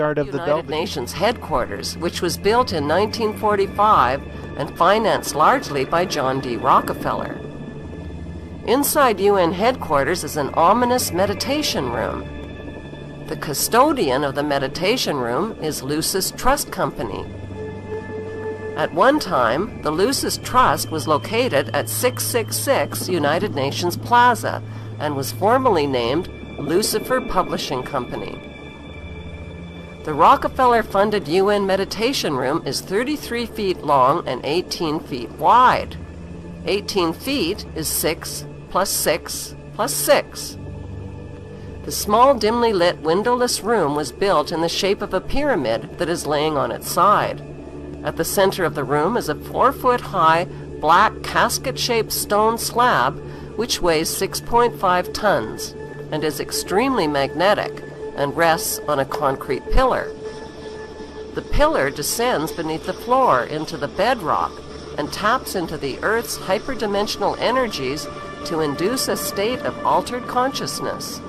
of the United Nations headquarters, which was built in 1945 and financed largely by John D. Rockefeller. Inside UN headquarters is an ominous meditation room. The custodian of the meditation room is Lucis Trust Company. At one time, the Lucis Trust was located at 666 United Nations Plaza and was formally named Lucifer Publishing Company. The Rockefeller-funded UN meditation room is 33 feet long and 18 feet wide. 18 feet is 6 plus 6 plus 6. The small, dimly lit, windowless room was built in the shape of a pyramid that is laying on its side. At the center of the room is a 4-foot-high, black, casket-shaped stone slab which weighs 6.5 tons and is extremely magnetic and rests on a concrete pillar. The pillar descends beneath the floor into the bedrock and taps into the Earth's hyperdimensional energies to induce a state of altered consciousness.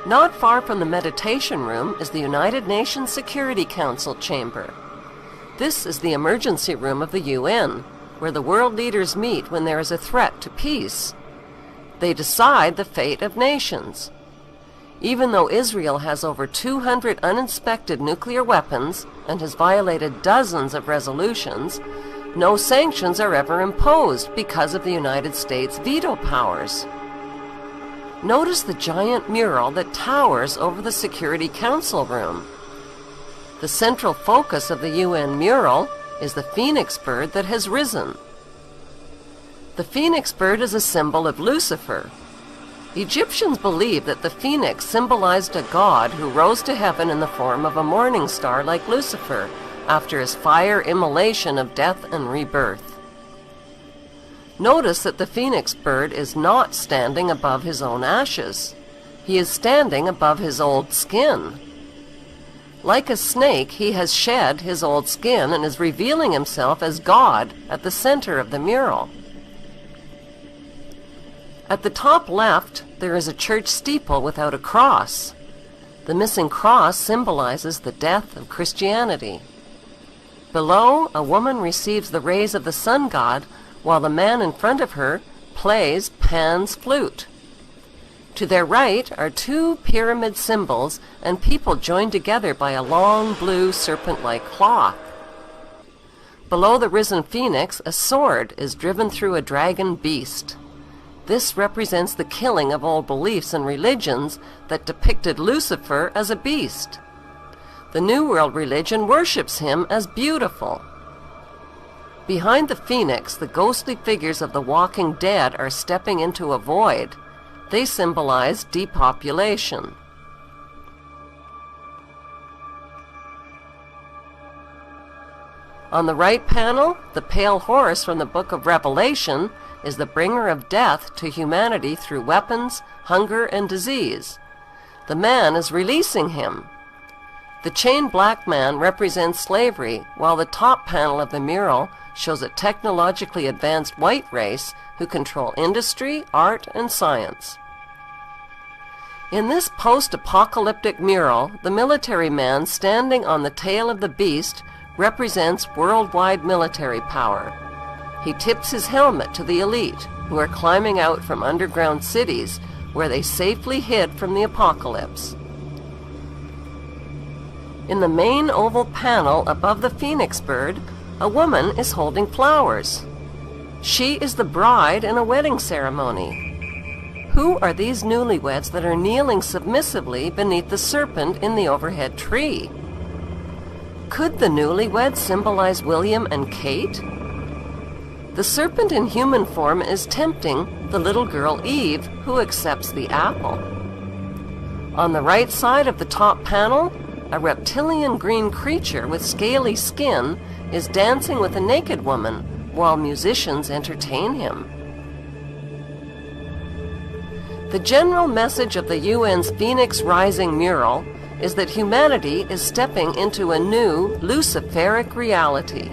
Not far from the meditation room is the United Nations Security Council chamber. This is the emergency room of the UN, where the world leaders meet when there is a threat to peace. They decide the fate of nations. Even though Israel has over 200 uninspected nuclear weapons and has violated dozens of resolutions, no sanctions are ever imposed because of the United States' veto powers. Notice the giant mural that towers over the Security Council room. The central focus of the UN mural is the phoenix bird that has risen. The phoenix bird is a symbol of Lucifer. Egyptians believed that the phoenix symbolized a god who rose to heaven in the form of a morning star like Lucifer after his fire immolation of death and rebirth. Notice that the phoenix bird is not standing above his own ashes. He is standing above his old skin. Like a snake, he has shed his old skin and is revealing himself as God at the center of the mural. At the top left, there is a church steeple without a cross. The missing cross symbolizes the death of Christianity. Below, a woman receives the rays of the sun god, while the man in front of her plays Pan's flute. To their right are two pyramid symbols and people joined together by a long blue serpent-like cloth. Below the risen phoenix, a sword is driven through a dragon beast. This represents the killing of old beliefs and religions that depicted Lucifer as a beast. The New World religion worships him as beautiful. Behind the phoenix, the ghostly figures of the walking dead are stepping into a void. They symbolize depopulation. On the right panel, the pale horse from the book of Revelation is the bringer of death to humanity through weapons, hunger, and disease. The man is releasing him. The chained black man represents slavery, while the top panel of the mural shows a technologically advanced white race who control industry, art, and science. In this post-apocalyptic mural, the military man standing on the tail of the beast represents worldwide military power. He tips his helmet to the elite, who are climbing out from underground cities where they safely hid from the apocalypse. In the main oval panel above the phoenix bird, a woman is holding flowers. She is the bride in a wedding ceremony. Who are these newlyweds that are kneeling submissively beneath the serpent in the overhead tree? Could the newlyweds symbolize William and Kate? The serpent in human form is tempting the little girl Eve, who accepts the apple. On the right side of the top panel, a reptilian green creature with scaly skin is dancing with a naked woman while musicians entertain him. The general message of the UN's Phoenix Rising mural is that humanity is stepping into a new Luciferic reality.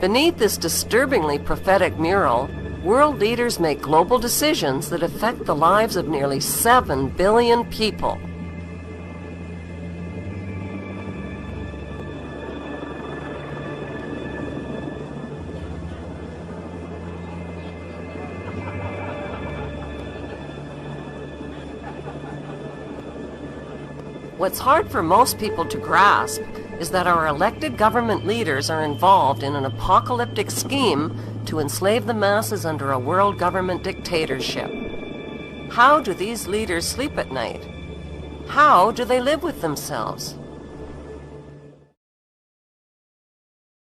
Beneath this disturbingly prophetic mural, world leaders make global decisions that affect the lives of nearly 7 billion people. What's hard for most people to grasp is that our elected government leaders are involved in an apocalyptic scheme to enslave the masses under a world government dictatorship. How do these leaders sleep at night? How do they live with themselves?